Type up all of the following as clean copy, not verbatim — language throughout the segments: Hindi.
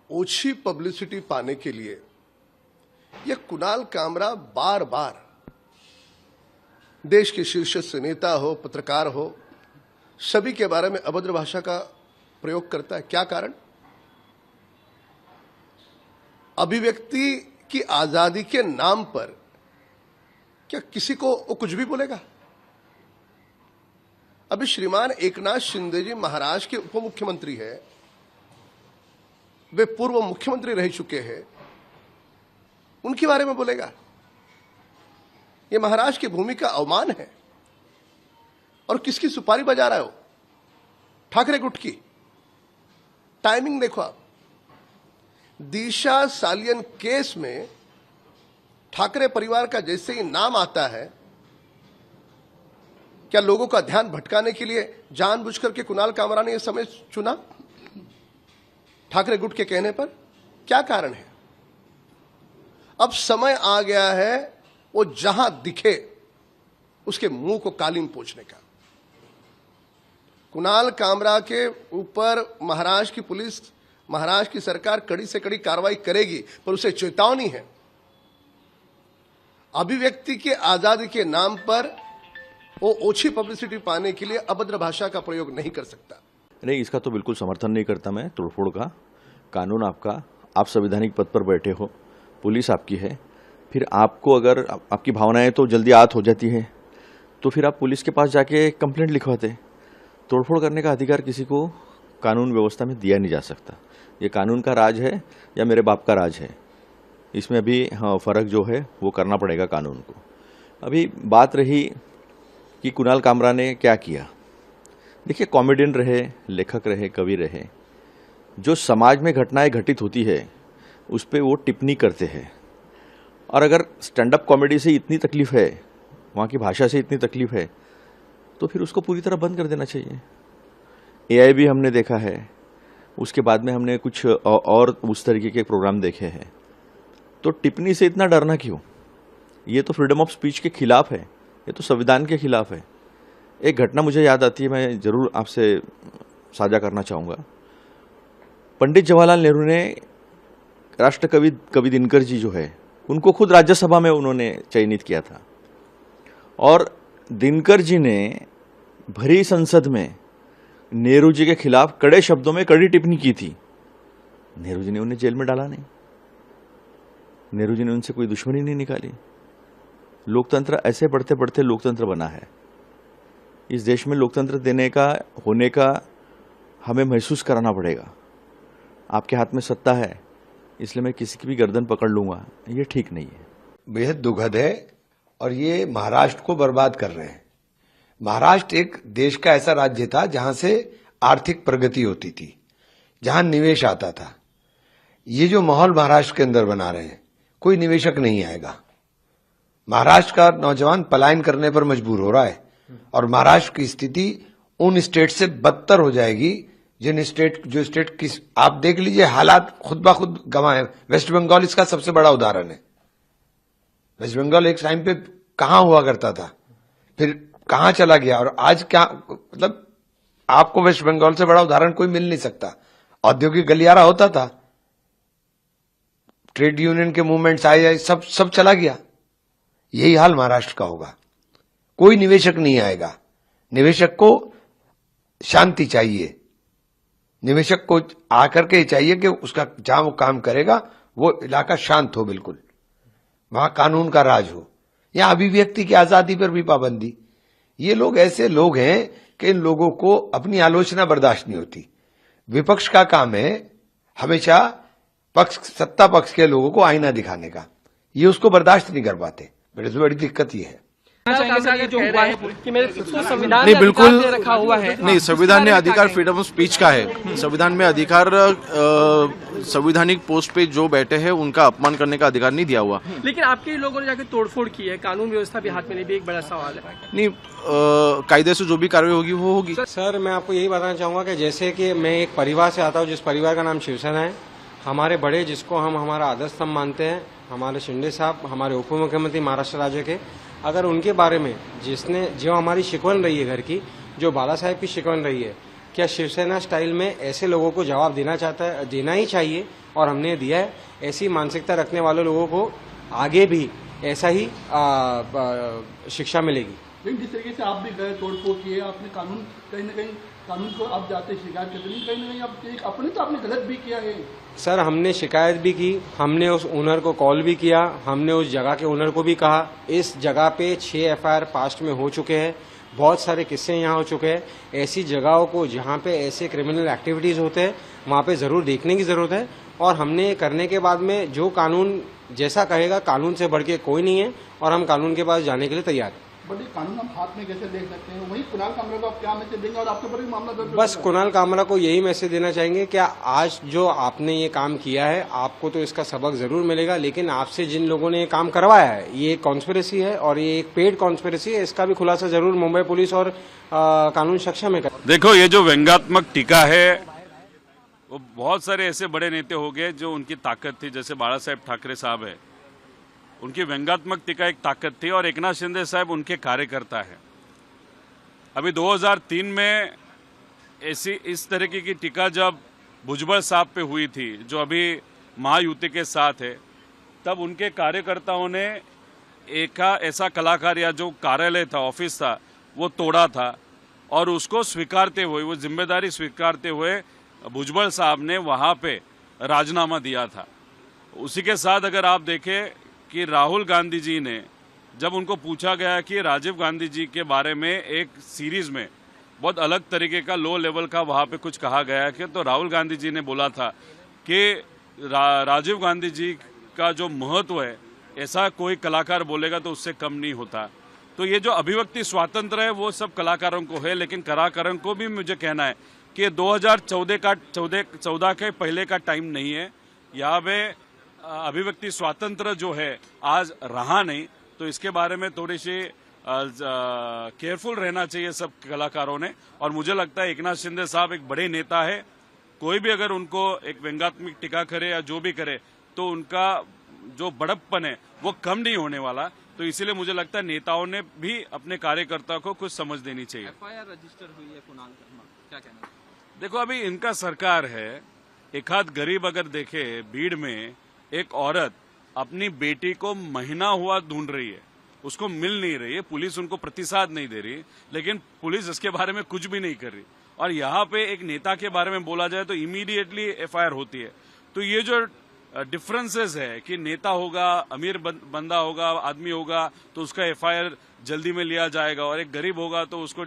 ओछी पब्लिसिटी पाने के लिए यह कुणाल कामरा बार बार देश के शीर्षस्थ नेता हो, पत्रकार हो, सभी के बारे में अभद्र भाषा का प्रयोग करता है। क्या कारण? अभिव्यक्ति की आजादी के नाम पर क्या किसी को वो कुछ भी बोलेगा? अभी श्रीमान एकनाथ शिंदे जी महाराष्ट्र के उप मुख्यमंत्री है, वे पूर्व मुख्यमंत्री रह चुके हैं, उनके बारे में बोलेगा? यह महाराष्ट्र की भूमि का अवमान है। और किसकी सुपारी बजा रहा है वो? ठाकरे गुट की। टाइमिंग देखो आप, दिशा सालियन केस में ठाकरे परिवार का जैसे ही नाम आता है, क्या लोगों का ध्यान भटकाने के लिए जानबूझकर के कुणाल कामरा ने यह समय चुना? ठाकरे गुट के कहने पर क्या कारण है? अब समय आ गया है वो जहां दिखे उसके मुंह को कालीन पोंछने का। कुणाल कामरा के ऊपर महाराष्ट्र की पुलिस, महाराष्ट्र की सरकार कड़ी से कड़ी कार्रवाई करेगी, पर उसे चेतावनी है, अभिव्यक्ति की आजादी के नाम पर वो ओछी पब्लिसिटी पाने के लिए अभद्र भाषा का प्रयोग नहीं कर सकता। नहीं, इसका तो बिल्कुल समर्थन नहीं करता मैं। तोड़फोड़ का कानून आपका, आप संवैधानिक पद पर बैठे हो, पुलिस आपकी है, फिर आपको अगर आपकी भावनाएं तो जल्दी आहत हो जाती है तो फिर आप पुलिस के पास जाके कंप्लेंट लिखवाते। तोड़फोड़ करने का अधिकार किसी को कानून व्यवस्था में दिया नहीं जा सकता। ये कानून का राज है या मेरे बाप का राज है, इसमें अभी फर्क जो है वो करना पड़ेगा कानून को। अभी बात रही कि कुणाल कामरा ने क्या किया। देखिए, कॉमेडियन रहे, लेखक रहे, कवि रहे, जो समाज में घटनाएं घटित होती है उस पर वो टिप्पणी करते हैं। और अगर स्टैंड अप कॉमेडी से इतनी तकलीफ है, वहाँ की भाषा से इतनी तकलीफ है, तो फिर उसको पूरी तरह बंद कर देना चाहिए। एआई भी हमने देखा है, उसके बाद में हमने कुछ और उस तरीके के प्रोग्राम देखे हैं। तो टिप्पणी से इतना डरना क्यों? ये तो फ्रीडम ऑफ स्पीच के खिलाफ है, ये तो संविधान के खिलाफ है। एक घटना मुझे याद आती है, मैं जरूर आपसे साझा करना चाहूँगा। पंडित जवाहरलाल नेहरू ने राष्ट्रकवि कवि दिनकर जी जो है, उनको खुद राज्यसभा में उन्होंने चयनित किया था। और दिनकर जी ने भरी संसद में नेहरू जी के खिलाफ कड़े शब्दों में कड़ी टिप्पणी की थी। नेहरू जी ने उन्हें जेल में डाला नहीं, नेहरू जी ने उनसे कोई दुश्मनी नहीं निकाली। लोकतंत्र ऐसे बढ़ते बढ़ते लोकतंत्र बना है। इस देश में लोकतंत्र देने का, होने का हमें महसूस कराना पड़ेगा। आपके हाथ में सत्ता है, इसलिए मैं किसी की भी गर्दन पकड़ लूंगा, ये ठीक नहीं है। बेहद दुखद है और ये महाराष्ट्र को बर्बाद कर रहे हैं। महाराष्ट्र एक देश का ऐसा राज्य था जहां से आर्थिक प्रगति होती थी, जहां निवेश आता था। ये जो माहौल महाराष्ट्र के अंदर बना रहे हैं, कोई निवेशक नहीं आएगा। महाराष्ट्र का नौजवान पलायन करने पर मजबूर हो रहा है और महाराष्ट्र की स्थिति उन स्टेट से बदतर हो जाएगी जो स्टेट की आप देख लीजिए हालात खुद ब खुद गंवाए। वेस्ट बंगाल इसका सबसे बड़ा उदाहरण है। वेस्ट बंगाल एक टाइम पे कहां हुआ करता था, फिर कहां चला गया, और आज क्या, मतलब आपको वेस्ट बंगाल से बड़ा उदाहरण कोई मिल नहीं सकता। औद्योगिक गलियारा होता था, ट्रेड यूनियन के मूवमेंट्स आए, सब चला गया। यही हाल महाराष्ट्र का होगा। कोई निवेशक नहीं आएगा। निवेशक को शांति चाहिए, निवेशक को आकर के चाहिए कि उसका जहां वो काम करेगा वो इलाका शांत हो, बिल्कुल वहां कानून का राज हो। या अभिव्यक्ति की आजादी पर भी पाबंदी। ये लोग ऐसे लोग हैं कि इन लोगों को अपनी आलोचना बर्दाश्त नहीं होती। विपक्ष का काम है हमेशा सत्ता पक्ष के लोगों को आईना दिखाने का, ये उसको बर्दाश्त नहीं कर पाते। बड़ी दिक्कत ये है। जो हुआ है कि मेरे संविधान नहीं, बिल्कुल रखा हुआ है। नहीं, संविधान में अधिकार फ्रीडम ऑफ स्पीच का है। संविधान में अधिकार संवैधानिक पोस्ट पे जो बैठे हैं उनका अपमान करने का अधिकार नहीं दिया हुआ। लेकिन आपके लोगों ने जाकर तोड़फोड़ की है, कानून व्यवस्था भी हाथ में नहीं, भी एक बड़ा सवाल है। नहीं, कायदे से जो भी कार्रवाई होगी वो होगी। सर, मैं आपको यही बताना चाहूंगा कि जैसे कि मैं एक परिवार से आता हूँ, जिस परिवार का नाम शिवसेना है। हमारे बड़े, जिसको हम हमारा आदर्श स्तंभ मानते हैं, हमारे शिंदे साहब, हमारे उप मुख्यमंत्री महाराष्ट्र राज्य के, अगर उनके बारे में जो हमारी शिकवन रही है घर की, जो बाला साहेब की शिकवन रही है, क्या शिवसेना स्टाइल में ऐसे लोगों को जवाब देना ही चाहिए और हमने दिया है। ऐसी मानसिकता रखने वाले लोगों को आगे भी ऐसा ही शिक्षा मिलेगी। लेकिन जिस तरीके से आप भी गए, तोड़फोड़ किए, आपने कानून कहीं ना कहीं कानून को आप जाते शिकायत करते, लेकिन कहीं ना कहीं आपने गलत भी किया है। सर, हमने शिकायत भी की, हमने उस ओनर को कॉल भी किया, हमने उस जगह के ओनर को भी कहा। इस जगह पे 6 FIR पास्ट में हो चुके हैं, बहुत सारे किस्से यहाँ हो चुके हैं। ऐसी जगहों को जहाँ पे ऐसे क्रिमिनल एक्टिविटीज होते हैं वहाँ पे जरूर देखने की जरूरत है। और हमने करने के बाद में जो कानून जैसा कहेगा, कानून से बढ़ के कोई नहीं है और हम कानून के पास जाने के लिए तैयार हैं। बट ये कानून हम हाथ में कैसे देख सकते हैं? वही कुणाल कामरा को आप क्या मैसेज देंगे और आपके ऊपर भी मामला दर्ज? बस कुणाल कामरा को यही मैसेज देना चाहेंगे कि आज जो आपने ये काम किया है, आपको तो इसका सबक जरूर मिलेगा, लेकिन आपसे जिन लोगों ने ये काम करवाया है, ये एक कॉन्स्पिरेसी है और ये एक पेड कॉन्स्पिरेसी है। इसका भी खुलासा जरूर मुंबई पुलिस और कानून शिक्षा में करें। देखो, ये जो व्यंग्यात्मक टीका है, वो बहुत सारे ऐसे बड़े नेता हो गए जो उनकी ताकत थी, जैसे बाला साहेब ठाकरे साहब है, उनकी व्यंग्यात्मक टीका एक ताकत थी, और एकनाथ शिंदे साहब उनके कार्यकर्ता है। अभी 2003 में ऐसी इस तरीके की टीका जब भुजबल साहब पे हुई थी, जो अभी महायुति के साथ है, तब उनके कार्यकर्ताओं ने एक ऐसा कलाकार या जो कार्यालय था, ऑफिस था, वो तोड़ा था, और उसको स्वीकारते हुए, वो जिम्मेदारी स्वीकारते हुए भुजबल साहब ने वहाँ पे राजीनामा दिया था। उसी के साथ अगर आप देखें कि राहुल गांधी जी ने, जब उनको पूछा गया कि राजीव गांधी जी के बारे में एक सीरीज में बहुत अलग तरीके का लो लेवल का वहाँ पे कुछ कहा गया कि, तो राहुल गांधी जी ने बोला था कि राजीव गांधी जी का जो महत्व है, ऐसा कोई कलाकार बोलेगा तो उससे कम नहीं होता। तो ये जो अभिव्यक्ति स्वातंत्र है वो सब कलाकारों को है, लेकिन कलाकारों को भी मुझे कहना है कि 2014 के पहले का टाइम नहीं है। यहाँ पे अभिव्यक्ति स्वातंत्र जो है आज रहा नहीं, तो इसके बारे में थोड़ी सी केयरफुल रहना चाहिए सब कलाकारों ने। और मुझे लगता है एकनाथ शिंदे साहब एक बड़े नेता है, कोई भी अगर उनको एक व्यंग्यात्मक टीका करे या जो भी करे, तो उनका जो बड़प्पन है वो कम नहीं होने वाला। तो इसीलिए मुझे लगता है नेताओं ने भी अपने कार्यकर्ता को कुछ समझ देनी चाहिए। FIR रजिस्टर हुई है कुणाल शर्मा, क्या कहना? देखो, अभी इनका सरकार है, एक आध गरीब अगर देखे, भीड़ में एक औरत अपनी बेटी को महीना हुआ ढूंढ रही है, उसको मिल नहीं रही है, पुलिस उनको प्रतिसाद नहीं दे रही, लेकिन पुलिस इसके बारे में कुछ भी नहीं कर रही। और यहाँ पे एक नेता के बारे में बोला जाए तो इमीडिएटली FIR होती है। तो ये जो डिफरेंसेस है कि नेता होगा, अमीर बंदा होगा, आदमी होगा, तो उसका FIR जल्दी में लिया जाएगा, और एक गरीब होगा तो उसको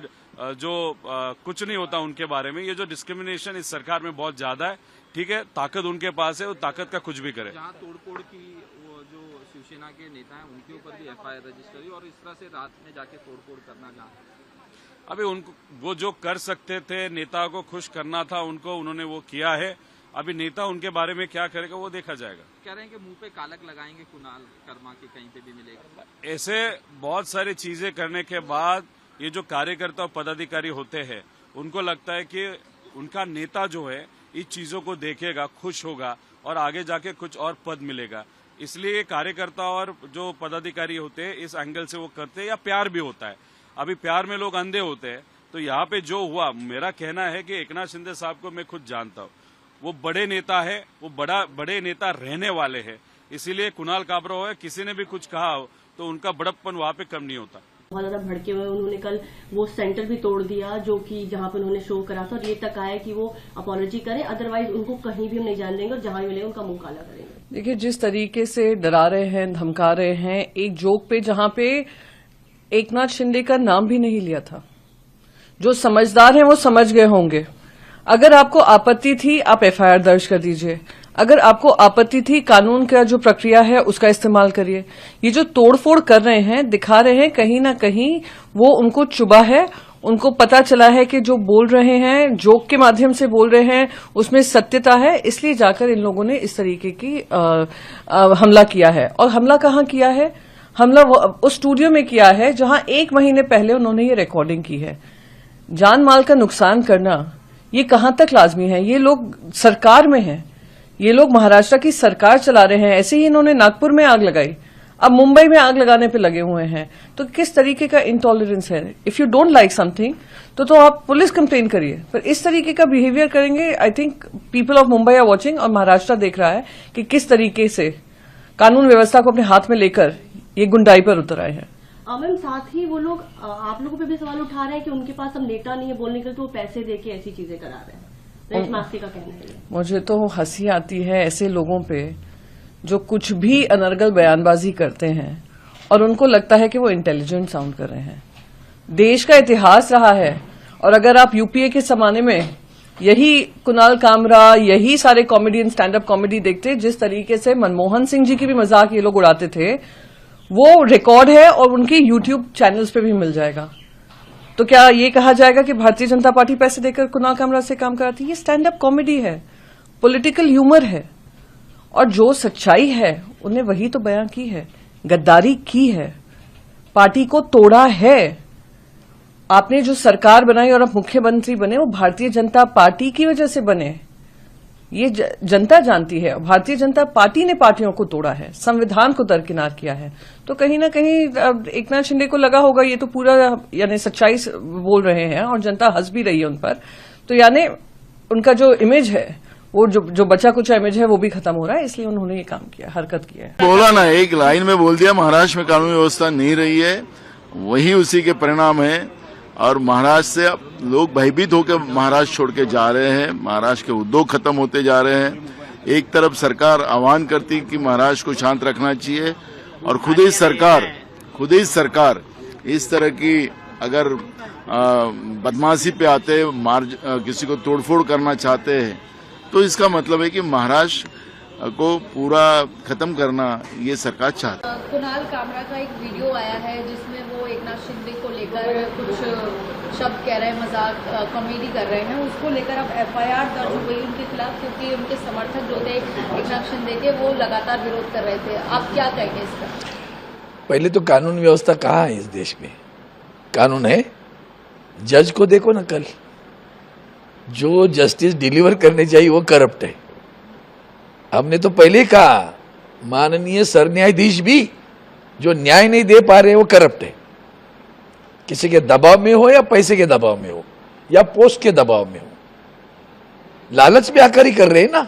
जो कुछ नहीं होता उनके बारे में। ये जो डिस्क्रिमिनेशन इस सरकार में बहुत ज्यादा है। ठीक है, ताकत उनके पास है, वो ताकत का कुछ भी करे। जहाँ तोड़फोड़ की वो जो शिवसेना के नेता हैं उनके ऊपर भी FIR रजिस्टर हुई, और इस तरह से रात में जाके तोड़फोड़ करना, जहाँ अभी उनको वो जो कर सकते थे, नेता को खुश करना था उनको, उन्होंने वो किया है। अभी नेता उनके बारे में क्या करेगा वो देखा जाएगा। कह रहे हैं कि मुंह पे कालक लगाएंगे कुणाल शर्मा के, कहीं पे भी मिलेगा। ऐसे बहुत सारी चीजें करने के बाद ये जो कार्यकर्ता और पदाधिकारी होते हैं, उनको लगता है कि उनका नेता जो है इस चीजों को देखेगा, खुश होगा और आगे जाके कुछ और पद मिलेगा। इसलिए कार्यकर्ता और जो पदाधिकारी होते हैं इस एंगल से वो करते हैं, या प्यार भी होता है। अभी प्यार में लोग अंधे होते हैं। तो यहाँ पे जो हुआ, मेरा कहना है कि एकनाथ शिंदे साहब को मैं खुद जानता हूँ, वो बड़े नेता है, वो बड़े नेता रहने वाले हैं। इसीलिए कुणाल कामरा हो, किसी ने भी कुछ कहा हो तो उनका बड़प्पन वहाँ पे कम नहीं होता। बहुत ज्यादा भड़के हुए उन्होंने कल वो सेंटर भी तोड़ दिया जो कि जहां पर उन्होंने शो करा था, और ये तक आया कि वो अपॉलॉजी करें, अदरवाइज उनको कहीं भी हम नहीं जान देंगे और जहां भी मिलेगा उनका मुंह काला करेंगे। देखिए, जिस तरीके से डरा रहे हैं, धमका रहे हैं, एक जोक पे जहां पे एकनाथ शिंदे का नाम भी नहीं लिया था। जो समझदार हैं वो समझ गए होंगे। अगर आपको आपत्ति थी, आप FIR दर्ज कर दीजिए। अगर आपको आपत्ति थी, कानून का जो प्रक्रिया है उसका इस्तेमाल करिए। ये जो तोड़फोड़ कर रहे हैं, दिखा रहे हैं, कहीं ना कहीं वो उनको चुभा है। उनको पता चला है कि जो बोल रहे हैं, जोक के माध्यम से बोल रहे हैं, उसमें सत्यता है, इसलिए जाकर इन लोगों ने इस तरीके की हमला किया है। और हमला कहाँ किया है? हमला उस स्टूडियो में किया है जहां 1 महीने पहले उन्होंने ये रिकॉर्डिंग की है। जान माल का नुकसान करना ये कहां तक लाजमी है? ये लोग सरकार में हैं, ये लोग महाराष्ट्र की सरकार चला रहे हैं। ऐसे ही इन्होंने नागपुर में आग लगाई, अब मुंबई में आग लगाने पे लगे हुए हैं। तो किस तरीके का इंटॉलरेंस है? If you don't like something तो आप पुलिस कंप्लेन करिए, पर इस तरीके का बिहेवियर करेंगे, I think people of Mumbai are watching और महाराष्ट्र देख रहा है कि किस तरीके से कानून व्यवस्था को अपने हाथ में लेकर ये गुंडाई पर उतर आए हैं। मैम साथ ही वो लोग आप लोगों पे भी सवाल उठा रहे हैं कि उनके पास अब नेता नहीं है बोलने के लिए, तो वो पैसे देके ऐसी चीजें करा रहे हैं। रईस मास्ती का कहना है। मुझे तो हंसी आती है ऐसे लोगों पे जो कुछ भी अनर्गल बयानबाजी करते हैं और उनको लगता है कि वो इंटेलिजेंट साउंड कर रहे हैं। देश का इतिहास रहा है, और अगर आप यूपीए के जमाने में यही कुणाल कामरा, यही सारे कॉमेडियन स्टैंड अप कॉमेडी देखते, जिस तरीके से मनमोहन सिंह जी की भी मजाक ये लोग उड़ाते थे, वो रिकॉर्ड है और उनके यूट्यूब चैनल्स पे भी मिल जाएगा। तो क्या ये कहा जाएगा कि भारतीय जनता पार्टी पैसे देकर कुणाल कामरा से काम कराती है? ये स्टैंड अप कॉमेडी है, पॉलिटिकल ह्यूमर है, और जो सच्चाई है उन्हें वही तो बयां की है। गद्दारी की है, पार्टी को तोड़ा है। आपने जो सरकार बनाई और आप मुख्यमंत्री बने, वो भारतीय जनता पार्टी की वजह से बने, ये जनता जानती है। भारतीय जनता पार्टी ने पार्टियों को तोड़ा है, संविधान को दरकिनार किया है। तो कहीं ना कहीं एकनाथ शिंदे को लगा होगा ये तो पूरा यानी सच्चाई बोल रहे हैं, और जनता हंस भी रही है उन पर। तो यानी उनका जो इमेज है, वो जो बचा कुछ इमेज है, वो भी खत्म हो रहा है, इसलिए उन्होंने ये काम किया, हरकत किया है। बोला ना, एक लाइन में बोल दिया महाराष्ट्र में कानून व्यवस्था नहीं रही है, वही उसी के परिणाम है। और महाराष्ट्र से अब लोग भयभीत होकर महाराष्ट्र छोड़ के जा रहे हैं, महाराष्ट्र के उद्योग खत्म होते जा रहे हैं। एक तरफ सरकार आह्वान करती कि महाराष्ट्र को शांत रखना चाहिए, और खुद ही सरकार इस तरह की अगर बदमाशी पे आते, किसी को तोड़फोड़ करना चाहते हैं, तो इसका मतलब है कि महाराष्ट्र को पूरा खत्म करना ये सरकार चाहती है। कुणाल कामरा का एक वीडियो आया है जिसमें वो एकनाथ शिंदे को लेकर कुछ शब्द कह रहे हैं, मजाक कॉमेडी कर रहे हैं, उसको लेकर अब एफआईआर दर्ज हो गई उनके खिलाफ, क्योंकि उनके समर्थक जो थे एकनाथ शिंदे के, वो लगातार विरोध कर रहे थे। आप क्या कहेंगे इसका? पहले तो कानून व्यवस्था कहाँ है इस देश में? कानून है? जज को देखो ना, कल जो जस्टिस डिलीवर करने चाहिए वो करप्ट है। हमने तो पहले कहा, माननीय सरन्यायाधीश भी जो न्याय नहीं दे पा रहे वो करप्ट है। किसी के दबाव में हो, या पैसे के दबाव में हो, या पोस्ट के दबाव में हो, लालच में आकर ही कर रहे हैं ना।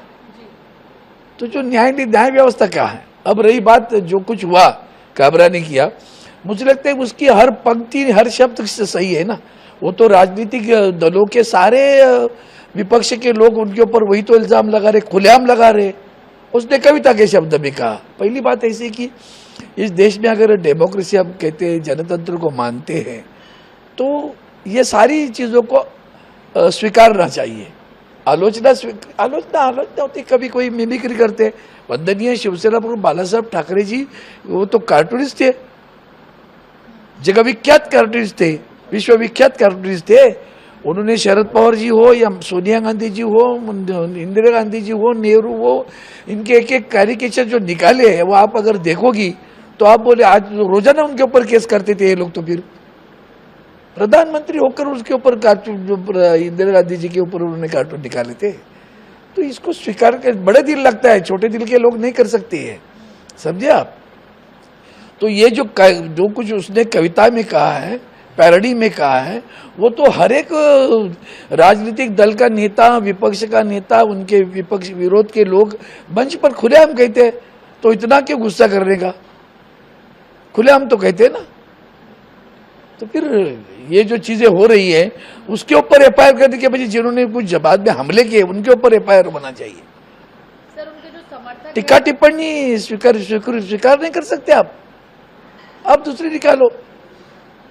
तो जो न्याय व्यवस्था क्या है? अब रही बात जो कुछ हुआ, काबरा ने किया, मुझे लगता है उसकी हर पंक्ति, हर शब्द से सही है ना। वो तो राजनीतिक दलों के सारे विपक्ष के लोग उनके ऊपर वही तो इल्जाम लगा रहे, खुलेआम लगा रहे। उसने कविता के शब्द में कहा। पहली बात ऐसी कि इस देश में अगर डेमोक्रेसी हम कहते हैं, जनतंत्र को मानते हैं, तो ये सारी चीज़ों को स्वीकारना चाहिए। आलोचना होती, कभी कोई मिमिक्री करते। वंदनीय शिवसेना प्रमुख बाला साहब ठाकरे जी, वो तो कार्टूनिस्ट थे, जगविख्यात कार्टूनिस्ट थे, विश्वविख्यात कार्टूनिस्ट थे। उन्होंने शरद पवार जी हो, या सोनिया गांधी जी हो, इंदिरा गांधी जी हो, नेहरू हो, इनके एक एक कैरिकेचर जो निकाले हैं, वो आप अगर देखोगी तो आप बोले आज रोजाना उनके ऊपर केस करते थे ये लोग। तो फिर प्रधानमंत्री होकर उसके ऊपर कार्टून, जो इंदिरा गांधी जी के ऊपर उन्होंने कार्टून निकाले थे। तो इसको स्वीकार कर, बड़े दिल लगता है, छोटे दिल के लोग नहीं कर सकते हैं, समझे आप। तो ये जो कुछ उसने कविता में कहा है, पैरोडी में कहा है, वो तो हर एक राजनीतिक दल का नेता, विपक्ष का नेता, उनके विपक्ष विरोध के लोग मंच पर खुलेआम कहते हैं। तो इतना क्यों गुस्सा करने का? खुलेआम तो कहते हैं ना। तो फिर ये जो चीजें हो रही है, उसके ऊपर एफआईआर करने के बजाय जिन्होंने कुछ जवाब में हमले किए उनके ऊपर एफआईआर होना चाहिए। सर, उनके जो समर्थक टीका टिप्पणी स्वीकार नहीं कर सकते आप दूसरी निकालो।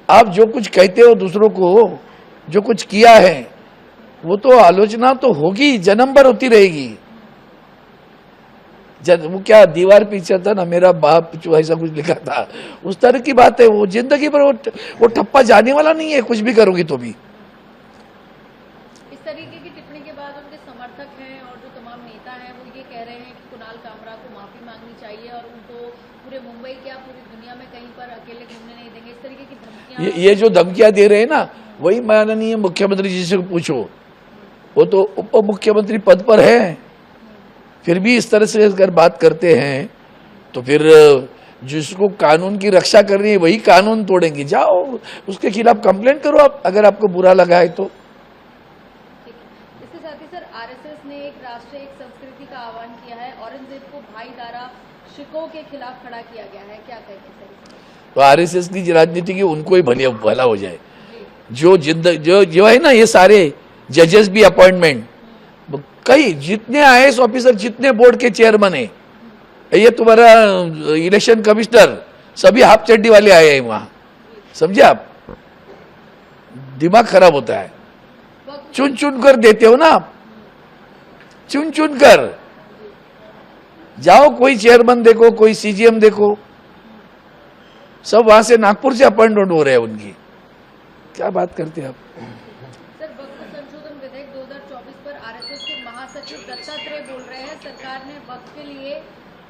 आप जो कुछ कहते हो दूसरों को, जो कुछ किया है, वो तो आलोचना तो होगी, जन्म भर होती रहेगी। वो क्या दीवार पीछे था ना, मेरा बाप जो ऐसा कुछ लिखा था, उस तरह की बात है। वो जिंदगी भर वो ठप्पा जाने वाला नहीं है, कुछ भी करोगी तो भी। इस तरीके की टिप्पणी के बाद उनके समर्थक हैं और जो तमाम नेता हैं, वो ये कह रहे हैं कि कुणाल कामरा को माफी मांगनी चाहिए और उनको पूरे मुंबई क्या पूरी दुनिया में कहीं पर अकेले घूमने नहीं देंगे। इस तरीके की धमकियां, ये जो धमकियां दे रहे हैं ना, वही माननीय मुख्यमंत्री जी से पूछो। वो तो उप मुख्यमंत्री पद पर है, फिर भी इस तरह से अगर बात करते हैं तो फिर जिसको कानून की रक्षा करनी है वही कानून तोड़ेंगे। जाओ उसके खिलाफ कंप्लेंट करो आप, अगर आपको बुरा लगा है तो। इसके साथ ही सर, आरएसएस आपने एक राष्ट्र एक संस्कृति का आह्वान किया है, औरंगजेब को भाईदारा शिकों के खिलाफ खड़ा किया गया है, क्या कहेंगे सर? तो आरएसएस की राजनीति की उनको ही भला हो जाए। जो है ना, ये सारे जजेस भी अपॉइंटमेंट, कई जितने आईएएस ऑफिसर, जितने बोर्ड के चेयरमैन है, ये तुम्हारा इलेक्शन कमिश्नर, सभी हाफ चड्डी वाले आए हैं वहां, समझे आप? दिमाग खराब होता है। चुन चुन कर देते हो ना आप, चुन चुन कर जाओ, कोई चेयरमैन देखो, कोई सीजीएम देखो, सब वहां से नागपुर से अपॉइंटमेंट हो रहे हैं उनकी। क्या बात करते हैं आप? सर, वक्फ संशोधन विधेयक 2024 पर आरएसएस के महासचिव दत्तात्रेय बोल रहे हैं सरकार ने वक्फ के लिए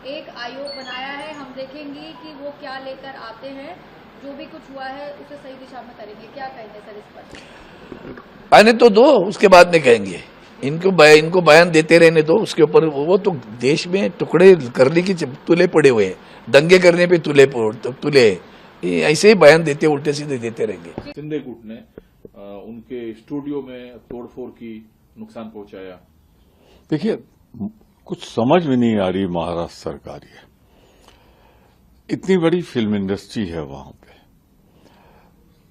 एक आयोग बनाया है, हम देखेंगे कि वो क्या लेकर आते हैं, जो भी कुछ हुआ है उसे सही दिशा में करेंगे, क्या कहेंगे सर इस पर? आने तो दो, उसके बाद में कहेंगे। इनको बयान देते रहने दो, उसके ऊपर वो तो देश में टुकड़े करने की तुले पड़े हुए हैं, दंगे करने पे तुले ऐसे ही बयान देते उल्टे सीधे देते रहेंगे। शिंदे गुट ने उनके स्टूडियो में तोड़फोड़ की, नुकसान पहुंचाया। देखिए, कुछ समझ में नहीं आ रही महाराष्ट्र सरकार। इतनी बड़ी फिल्म इंडस्ट्री है वहां पे,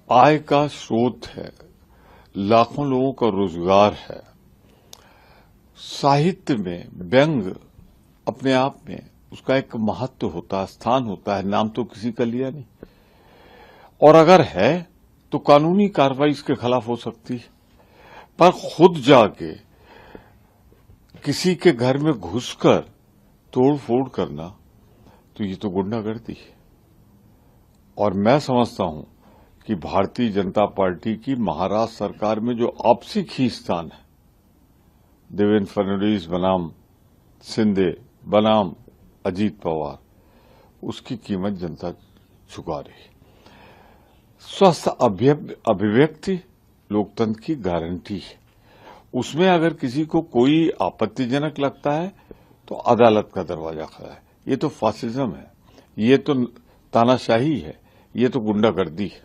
आय का स्रोत है, लाखों लोगों का रोजगार है, साहित्य में व्यंग अपने आप में उसका एक महत्व होता है, स्थान होता है, नाम तो किसी का लिया नहीं, और अगर है तो कानूनी कार्रवाई इसके खिलाफ हो सकती है, पर खुद जाके किसी के घर में घुसकर तोड़-फोड़ करना, तो ये तो गुंडागर्दी है। और मैं समझता हूं कि भारतीय जनता पार्टी की महाराष्ट्र सरकार में जो आपसी खींचतान है, देवेंद्र फडणवीस बनाम शिंदे बनाम अजीत पवार, उसकी कीमत जनता चुका रही। स्वस्थ अभिव्यक्ति लोकतंत्र की गारंटी है, उसमें अगर किसी को कोई आपत्तिजनक लगता है तो अदालत का दरवाजा खड़ा है। ये तो फासिज्म है, ये तो तानाशाही है, ये तो गुंडागर्दी है।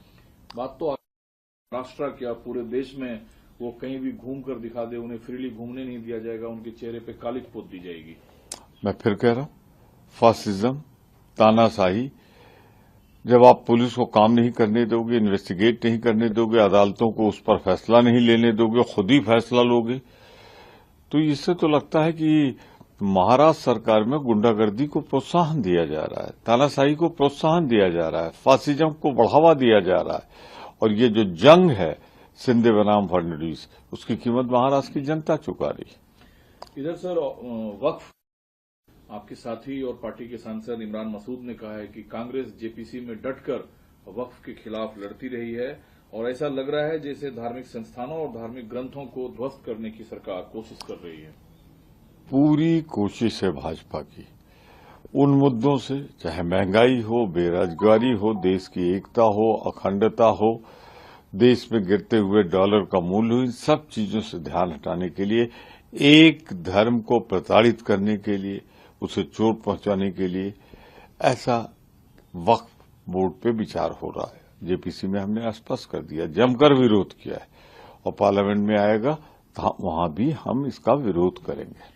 बात तो राष्ट्र क्या पूरे देश में वो कहीं भी घूम कर दिखा दे, उन्हें फ्रीली घूमने नहीं दिया जाएगा, उनके चेहरे पे कालिख पोत दी जाएगी। मैं फिर कह रहा हूं, फासिज्म, तानाशाही। जब आप पुलिस को काम नहीं करने दोगे, इन्वेस्टिगेट नहीं करने दोगे, अदालतों को उस पर फैसला नहीं लेने दोगे, खुद ही फैसला लोगे, तो इससे तो लगता है कि महाराष्ट्र सरकार में गुंडागर्दी को प्रोत्साहन दिया जा रहा है, तानाशाही को प्रोत्साहन दिया जा रहा है, फासिज्म को बढ़ावा दिया जा रहा है। और ये जो जंग है शिंदे बनाम फडणवीस, उसकी कीमत महाराष्ट्र की जनता चुका रही है। इधर सर, वक्फ, आपके साथी और पार्टी के सांसद इमरान मसूद ने कहा है कि कांग्रेस जेपीसी में डटकर वक्फ के खिलाफ लड़ती रही है और ऐसा लग रहा है जैसे धार्मिक संस्थानों और धार्मिक ग्रंथों को ध्वस्त करने की सरकार कोशिश कर रही है। पूरी कोशिश है भाजपा की उन मुद्दों से, चाहे महंगाई हो, बेरोजगारी हो, देश की एकता हो, अखंडता हो, देश में गिरते हुए डॉलर का मूल्य हो, इन सब चीजों से ध्यान हटाने के लिए, एक धर्म को प्रताड़ित करने के लिए, उसे चोट पहुंचाने के लिए ऐसा वक्फ बोर्ड पे विचार हो रहा है। जेपीसी में हमने स्पष्ट कर दिया, जमकर विरोध किया है, और पार्लियामेंट में आएगा तो वहां भी हम इसका विरोध करेंगे।